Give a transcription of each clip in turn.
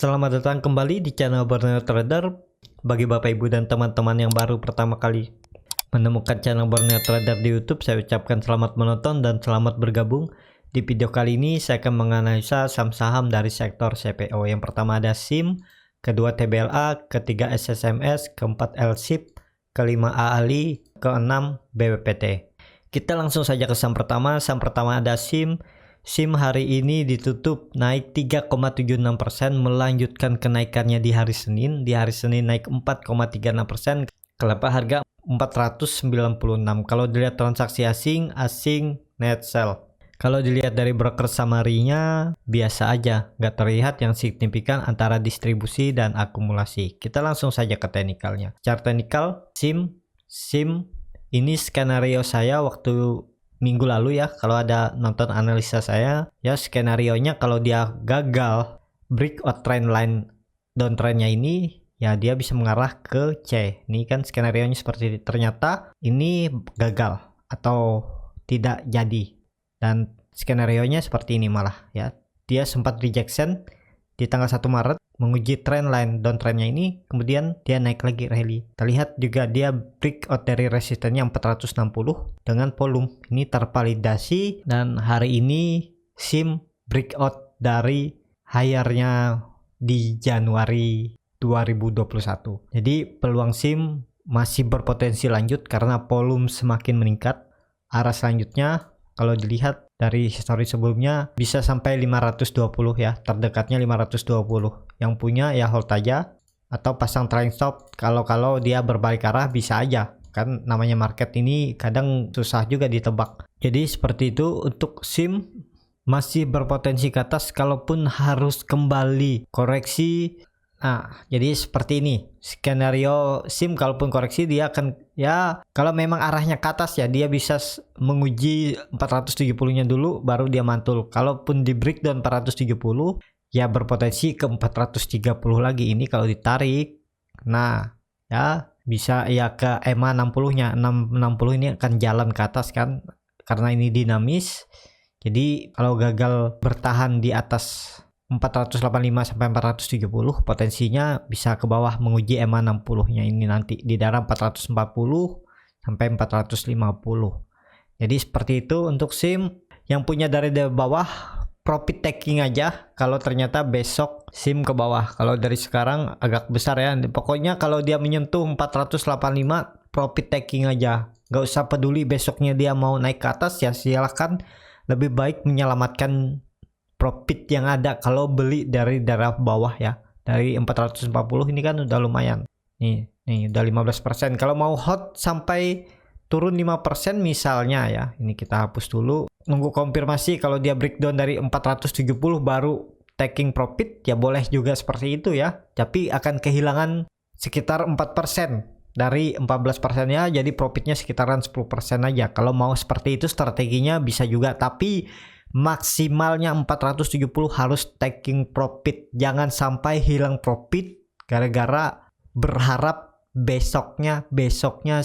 Selamat datang kembali di channel Borneo Trader. Bagi Bapak Ibu dan teman-teman yang baru pertama kali menemukan channel Borneo Trader di YouTube, saya ucapkan selamat menonton dan selamat bergabung. Di video kali ini saya akan menganalisa saham-saham dari sektor CPO. Yang pertama ada SIM, kedua TBLA, ketiga SSMS, keempat LSIP, kelima AALI, keenam BWPT. Kita langsung saja ke saham pertama. Saham pertama ada SIM. SIM hari ini ditutup naik 3,76%, melanjutkan kenaikannya di hari Senin. Di hari Senin naik 4,36%, kelapa harga 496. Kalau dilihat transaksi asing net sell. Kalau dilihat dari broker summary-nya biasa aja, nggak terlihat yang signifikan antara distribusi dan akumulasi. Kita langsung saja ke teknikalnya. Chart teknikal SIM ini skenario saya waktu minggu lalu ya. Kalau ada nonton analisa saya ya, skenarionya kalau dia gagal breakout trend line downtrendnya ini ya, dia bisa mengarah ke C. Ini kan skenarionya seperti ini. Ternyata ini gagal atau tidak jadi, dan skenarionya seperti ini malah ya. Dia sempat rejection di tanggal 1 Maret menguji trend line downtrendnya ini, kemudian dia naik lagi rally. Terlihat juga dia breakout dari resistennya 460 dengan volume ini tervalidasi, dan hari ini SIM breakout dari higher-nya di Januari 2021. Jadi peluang SIM masih berpotensi lanjut karena volume semakin meningkat. Arah selanjutnya kalau dilihat dari histori sebelumnya bisa sampai 520 ya, terdekatnya 520. Yang punya ya hold aja atau pasang trailing stop. Kalau dia berbalik arah bisa aja, kan namanya market ini kadang susah juga ditebak. Jadi seperti itu untuk SIM, masih berpotensi ke atas kalaupun harus kembali koreksi. Nah, jadi seperti ini skenario SIM, kalaupun koreksi dia akan ya, kalau memang arahnya ke atas ya dia bisa menguji 470-nya dulu baru dia mantul. Kalaupun di breakdown 470 ya berpotensi ke 430 lagi ini kalau ditarik. Nah, ya bisa ya ke EMA 60-nya. 60 ini akan jalan ke atas kan karena ini dinamis. Jadi kalau gagal bertahan di atas 485 sampai 470, potensinya bisa ke bawah menguji EMA 60-nya ini nanti di daerah 440 sampai 450. Jadi seperti itu untuk SIM. Yang punya dari bawah profit taking aja kalau ternyata besok SIM ke bawah. Kalau dari sekarang agak besar ya. Pokoknya kalau dia menyentuh 485, profit taking aja. Nggak usah peduli besoknya dia mau naik ke atas ya, silahkan. Lebih baik menyelamatkan profit yang ada kalau beli dari daerah bawah ya. Dari 440 ini kan udah lumayan. Nih udah 15%. Kalau mau hot sampai turun 5% misalnya ya. Ini kita hapus dulu. Nunggu konfirmasi kalau dia breakdown dari 470 baru taking profit ya, boleh juga seperti itu ya. Tapi akan kehilangan sekitar 4% dari 14%-nya, jadi profitnya sekitaran 10% aja. Kalau mau seperti itu strateginya bisa juga, tapi maksimalnya 470 harus taking profit. Jangan sampai hilang profit gara-gara berharap besoknya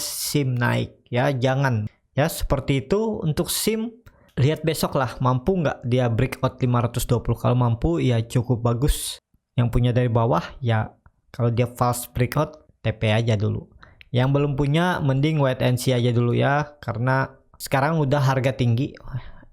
SIM naik ya, jangan ya. Seperti itu untuk SIM. Lihat besok lah mampu nggak dia breakout 520. Kalau mampu ya cukup bagus. Yang punya dari bawah ya, kalau dia false breakout TP aja dulu. Yang belum punya mending wait and see aja dulu ya, karena sekarang udah harga tinggi.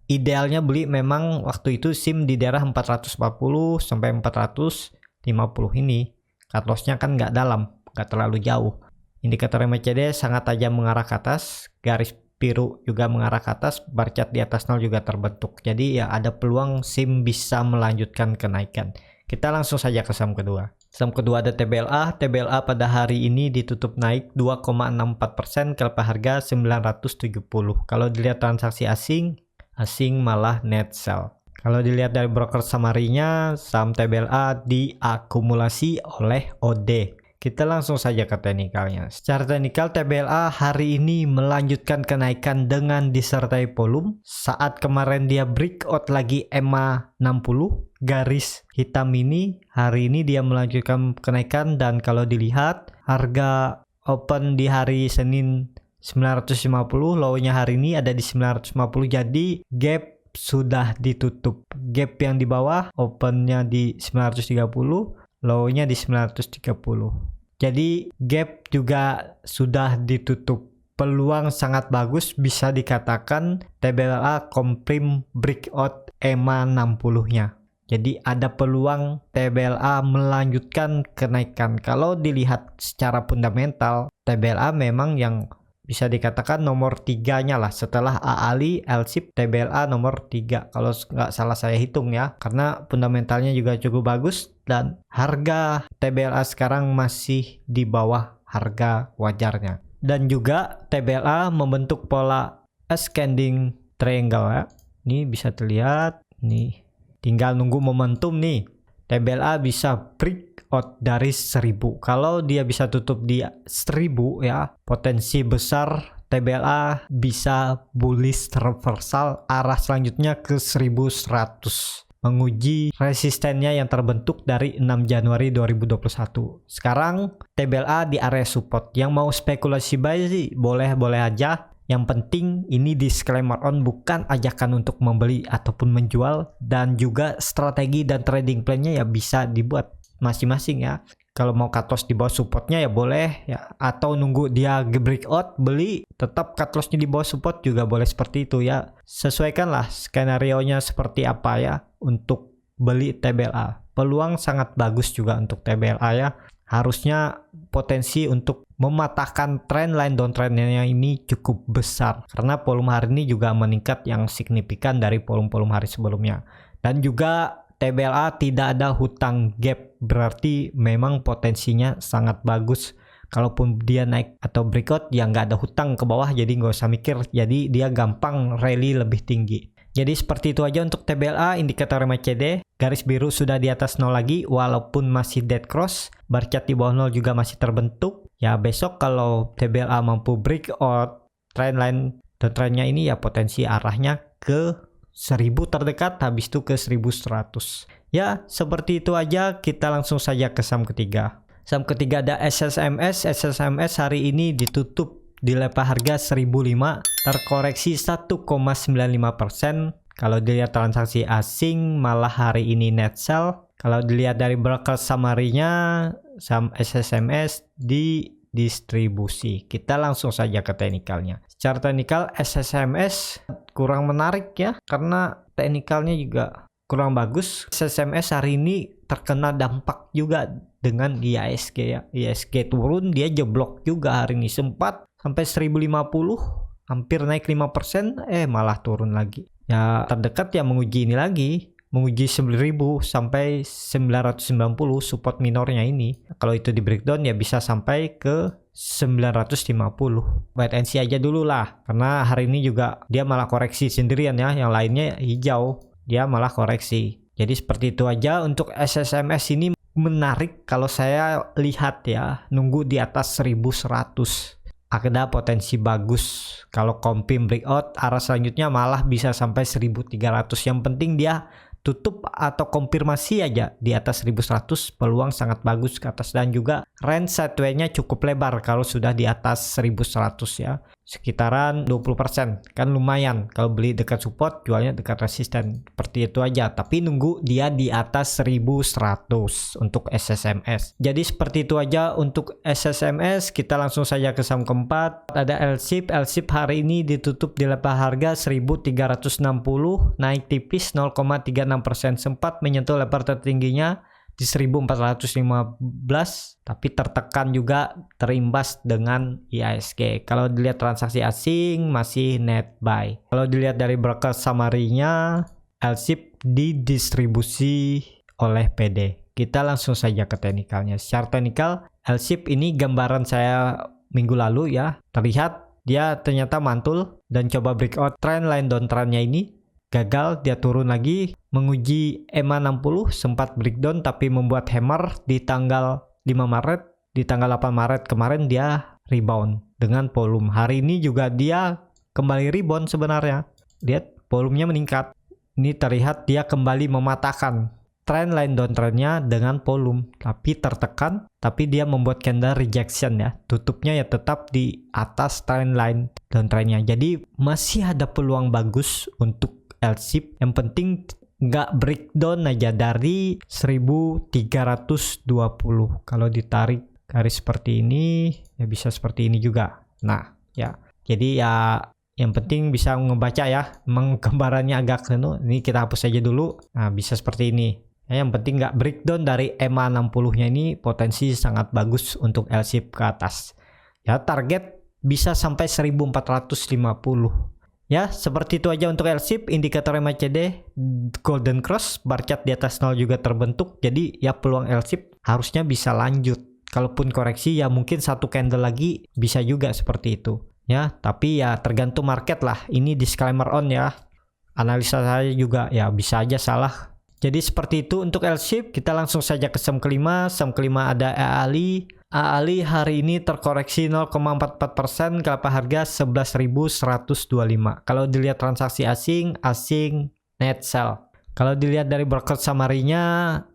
Idealnya beli memang waktu itu SIM di daerah 440 sampai 450 ini. Cut loss-nya kan nggak dalam, nggak terlalu jauh. Indikator MACD sangat tajam mengarah ke atas, garis biru juga mengarah ke atas, bar chart di atas 0 juga terbentuk. Jadi ya ada peluang SIM bisa melanjutkan kenaikan. Kita langsung saja ke saham kedua. Saham kedua ada TBLA. TBLA pada hari ini ditutup naik 2,64%, kelapa harga 970. Kalau dilihat transaksi asing malah net sell. Kalau dilihat dari broker summary-nya, saham TBLA diakumulasi oleh OD. Kita langsung saja ke teknikalnya. Secara teknikal TBLA hari ini melanjutkan kenaikan dengan disertai volume. Saat kemarin dia breakout lagi EMA 60 garis hitam ini, hari ini dia melanjutkan kenaikan. Dan kalau dilihat harga open di hari Senin 950, low-nya hari ini ada di 950, jadi gap sudah ditutup. Gap yang di bawah opennya di 930, low-nya di 930. Jadi gap juga sudah ditutup. Peluang sangat bagus, bisa dikatakan TBLA confirm breakout EMA 60-nya. Jadi ada peluang TBLA melanjutkan kenaikan. Kalau dilihat secara fundamental, TBLA memang yang bisa dikatakan nomor 3-nya lah setelah AALI, LSIP, TBLA nomor 3 kalau nggak salah saya hitung ya, karena fundamentalnya juga cukup bagus dan harga TBLA sekarang masih di bawah harga wajarnya. Dan juga TBLA membentuk pola ascending triangle ya. Ini bisa terlihat nih. Tinggal nunggu momentum nih. TBLA bisa breakout dari 1000. Kalau dia bisa tutup di 1000 ya, potensi besar TBLA bisa bullish reversal arah selanjutnya ke 1100. Menguji resistennya yang terbentuk dari 6 Januari 2021. Sekarang TBLA di area support. Yang mau spekulasi buy sih boleh-boleh aja. Yang penting ini disclaimer on, bukan ajakan untuk membeli ataupun menjual, dan juga strategi dan trading plan-nya ya bisa dibuat masing-masing ya. Kalau mau cut loss di bawah supportnya ya boleh ya, atau nunggu dia breakout beli, tetap cut loss-nya di bawah support juga boleh seperti itu ya. Sesuaikanlah skenario-nya seperti apa ya untuk beli TBLA. Peluang sangat bagus juga untuk TBLA ya. Harusnya potensi untuk mematahkan trendline downtrendnya ini cukup besar karena volume hari ini juga meningkat yang signifikan dari volume-volume hari sebelumnya. Dan juga TBLA tidak ada hutang gap, berarti memang potensinya sangat bagus. Kalaupun dia naik atau breakout ya nggak ada hutang ke bawah, jadi nggak usah mikir, jadi dia gampang rally lebih tinggi. Jadi seperti itu aja untuk TBLA. Indikator MACD garis biru sudah di atas 0 lagi walaupun masih dead cross. Bar chart di bawah 0 juga masih terbentuk. Ya besok kalau TBLA mampu breakout trendline dan trendnya ini ya potensi arahnya ke 1000 terdekat, habis itu ke 1100. Ya seperti itu aja, kita langsung saja ke saham ketiga. Saham ketiga ada SSMS. SSMS hari ini ditutup di level harga 1005, terkoreksi 1,95%. Kalau dilihat transaksi asing malah hari ini net sell. Kalau dilihat dari broker summary-nya, saham SSMS di distribusi. Kita langsung saja ke teknikalnya. Secara teknikal SSMS kurang menarik ya, karena teknikalnya juga kurang bagus. SSMS hari ini terkena dampak juga dengan IHSG ya. IHSG turun, dia jeblok juga hari ini, sempat sampai 1050, hampir naik 5%, malah turun lagi. Ya terdekat ya menguji ini lagi, menguji 1000 sampai 990 support minornya ini. Kalau itu di breakdown ya bisa sampai ke 950. Wait and see aja dulu lah, karena hari ini juga dia malah koreksi sendirian ya, yang lainnya hijau, dia malah koreksi. Jadi seperti itu aja untuk SSMS ini. Menarik kalau saya lihat ya, nunggu di atas 1100. Ada potensi bagus. Kalau confirm breakout, arah selanjutnya malah bisa sampai 1300. Yang penting dia tutup atau konfirmasi aja di atas 1100, peluang sangat bagus ke atas. Dan juga range sideway-nya cukup lebar kalau sudah di atas 1100 ya. Sekitaran 20%, kan lumayan. Kalau beli dekat support, jualnya dekat resisten. Seperti itu aja, tapi nunggu dia di atas 1100 untuk SSMS. Jadi seperti itu aja untuk SSMS. Kita langsung saja ke saham keempat. Ada LSIP. LSIP hari ini ditutup di level harga 1360, naik tipis 0,36%, sempat menyentuh level tertingginya di 1415, tapi tertekan juga terimbas dengan IHSG. Kalau dilihat transaksi asing masih net buy. Kalau dilihat dari broker summary-nya, LSIP didistribusi oleh PD. Kita langsung saja ke teknikalnya. Secara teknikal, LSIP ini gambaran saya minggu lalu ya. Terlihat dia ternyata mantul dan coba breakout trendline downtrendnya ini. Gagal, dia turun lagi, menguji EMA 60, sempat breakdown tapi membuat hammer di tanggal 5 Maret. Di tanggal 8 Maret kemarin dia rebound dengan volume. Hari ini juga dia kembali rebound sebenarnya. Lihat volumenya meningkat. Ini terlihat dia kembali mematahkan trendline downtrendnya dengan volume, tapi tertekan, tapi dia membuat candle rejection ya. Tutupnya ya tetap di atas trendline downtrendnya. Jadi masih ada peluang bagus untuk LSIP. Yang penting nggak breakdown aja dari 1320. Kalau ditarik garis seperti ini ya bisa seperti ini juga. Nah ya, jadi ya yang penting bisa ngebaca ya. Emang gambarannya agak ini kita hapus aja dulu. Nah bisa seperti ini ya, yang penting nggak breakdown dari EMA 60 nya ini potensi sangat bagus untuk L-shape ke atas ya. Target bisa sampai 1450 ya. Seperti itu aja untuk L-shape. Indikator MACD golden cross, bar chart di atas 0 juga terbentuk. Jadi ya peluang L-shape harusnya bisa lanjut. Kalaupun koreksi ya mungkin satu candle lagi bisa juga seperti itu ya. Tapi ya tergantung market lah. Ini disclaimer on ya. Analisa saya juga ya bisa aja salah. Jadi seperti itu untuk L-shape. Kita langsung saja ke saham kelima. Saham kelima ada AALI. AALI hari ini terkoreksi 0,44%, kelapa harga 11.125. Kalau dilihat transaksi asing net sell. Kalau dilihat dari broker summary-nya,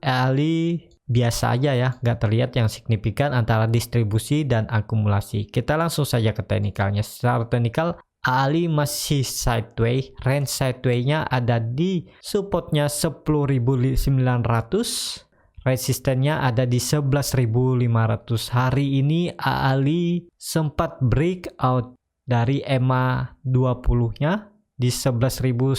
AALI biasa aja ya, nggak terlihat yang signifikan antara distribusi dan akumulasi. Kita langsung saja ke teknikalnya. Secara teknikal, AALI masih sideways. Range sideways-nya ada di supportnya 10.900. Resistennya ada di 11.500. Hari ini AALI sempat breakout dari EMA 20-nya di 11.160,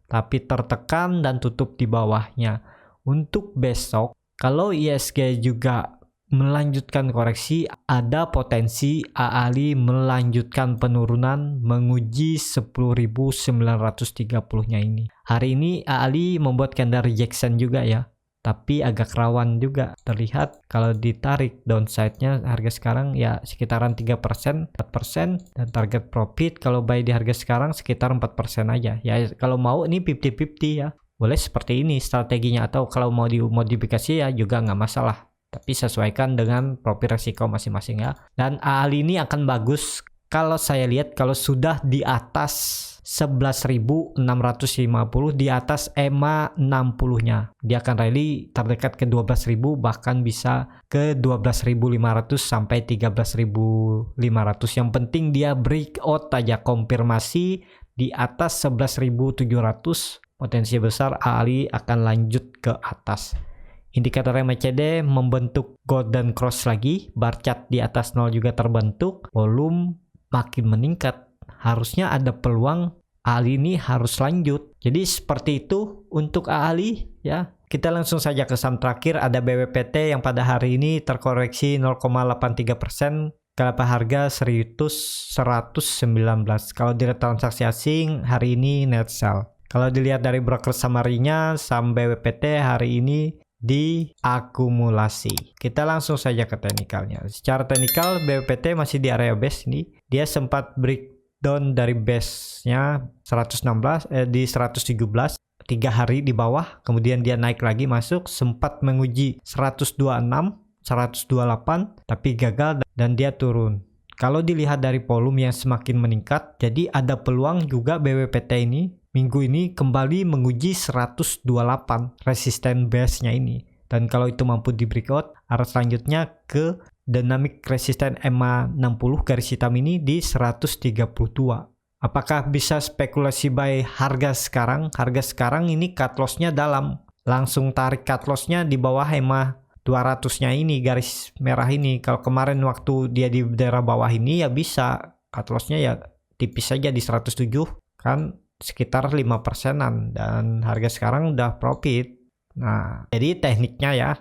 tapi tertekan dan tutup di bawahnya. Untuk besok, kalau ISG juga melanjutkan koreksi, ada potensi AALI melanjutkan penurunan menguji 10.930-nya ini. Hari ini AALI membuat candle rejection juga ya. Tapi agak rawan juga terlihat kalau ditarik downside-nya harga sekarang ya sekitaran 3%, 4%, dan target profit kalau buy di harga sekarang sekitar 4% aja. Ya kalau mau ini 50-50 ya. Boleh seperti ini strateginya, atau kalau mau dimodifikasi ya juga nggak masalah. Tapi sesuaikan dengan profil resiko masing-masing ya. Dan AALI ini akan bagus kalau saya lihat kalau sudah di atas 11.650, di atas EMA 60-nya. Dia akan rally terdekat ke 12.000, bahkan bisa ke 12.500 sampai 13.500. Yang penting dia breakout aja, konfirmasi di atas 11.700. Potensi besar AALI akan lanjut ke atas. Indikator MACD membentuk golden cross lagi, bar chart di atas 0 juga terbentuk, volume makin meningkat. Harusnya ada peluang AALI ini harus lanjut. Jadi seperti itu untuk AALI ya. Kita langsung saja ke saham terakhir, ada BWPT yang pada hari ini terkoreksi 0,83%, kelapa harga 119. Kalau dilihat transaksi asing hari ini net sell. Kalau dilihat dari broker summary-nya, saham BWPT hari ini diakumulasi. Kita langsung saja ke teknikalnya. Secara teknikal BWPT masih di area base ini. Dia sempat breakdown dari base-nya 116 di 117, 3 hari di bawah, kemudian dia naik lagi masuk, sempat menguji 126, 128, tapi gagal dan dia turun. Kalau dilihat dari volume yang semakin meningkat, jadi ada peluang juga BWPT ini minggu ini kembali menguji 128 resisten base-nya ini. Dan kalau itu mampu di breakout, arah selanjutnya ke dynamic resisten EMA 60 garis hitam ini di 132. Apakah bisa spekulasi buy harga sekarang? Harga sekarang ini cut loss-nya dalam. Langsung tarik cut loss-nya di bawah EMA 200-nya ini, garis merah ini. Kalau kemarin waktu dia di daerah bawah ini ya bisa. Cut loss-nya ya tipis saja di 107. Kan sekitar 5%-an. Dan harga sekarang udah profit. Nah, jadi tekniknya ya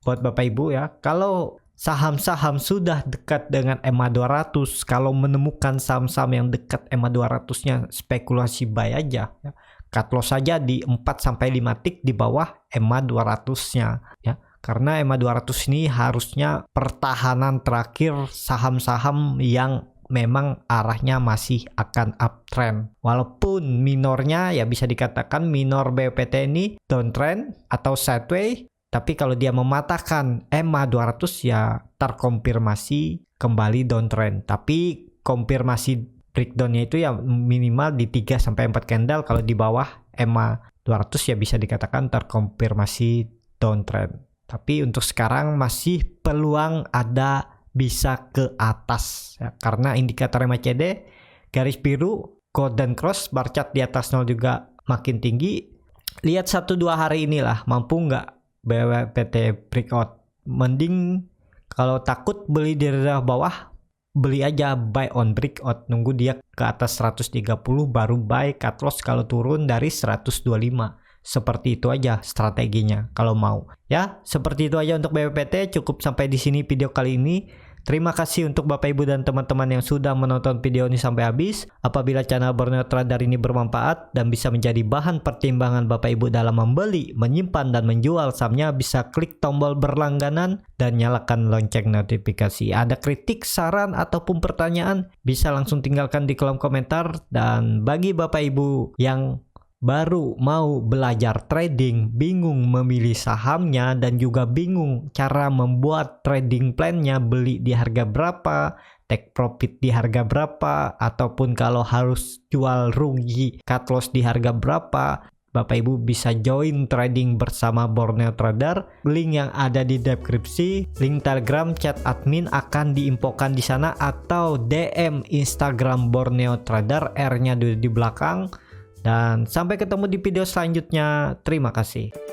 buat Bapak Ibu ya. Kalau saham-saham sudah dekat dengan EMA 200, kalau menemukan saham-saham yang dekat EMA 200-nya, spekulasi buy aja ya. Cut loss saja di 4-5 tick di bawah EMA 200-nya ya. Karena EMA 200 ini harusnya pertahanan terakhir saham-saham yang memang arahnya masih akan uptrend. Walaupun minornya ya bisa dikatakan minor BWPT ini downtrend atau sideways, tapi kalau dia mematahkan EMA 200 ya terkonfirmasi kembali downtrend. Tapi konfirmasi breakdown-nya itu ya minimal di 3-4 candle. Kalau di bawah EMA 200 ya bisa dikatakan terkonfirmasi downtrend. Tapi untuk sekarang masih peluang ada bisa ke atas ya, karena indikator MACD garis biru golden cross, bar chart di atas 0 juga makin tinggi, lihat 1-2 hari inilah mampu nggak BPT breakout. Mending kalau takut beli di daerah bawah, beli aja buy on breakout, nunggu dia ke atas 130 baru buy, cut loss kalau turun dari 125. Seperti itu aja strateginya kalau mau. Ya, seperti itu aja untuk BPT. Cukup sampai di sini video kali ini. Terima kasih untuk Bapak Ibu dan teman-teman yang sudah menonton video ini sampai habis. Apabila channel Borneo Trader ini bermanfaat dan bisa menjadi bahan pertimbangan Bapak Ibu dalam membeli, menyimpan, dan menjual sahamnya, bisa klik tombol berlangganan dan nyalakan lonceng notifikasi. Ada kritik, saran, ataupun pertanyaan, bisa langsung tinggalkan di kolom komentar. Dan bagi Bapak Ibu yang baru mau belajar trading, bingung memilih sahamnya, dan juga bingung cara membuat trading plan-nya, beli di harga berapa, take profit di harga berapa, ataupun kalau harus jual rugi, cut loss di harga berapa, Bapak Ibu bisa join trading bersama Borneo Trader. Link yang ada di deskripsi, link Telegram, chat admin akan diinfokan di sana, atau DM Instagram Borneo Trader, R-nya di belakang. Dan sampai ketemu di video selanjutnya. Terima kasih.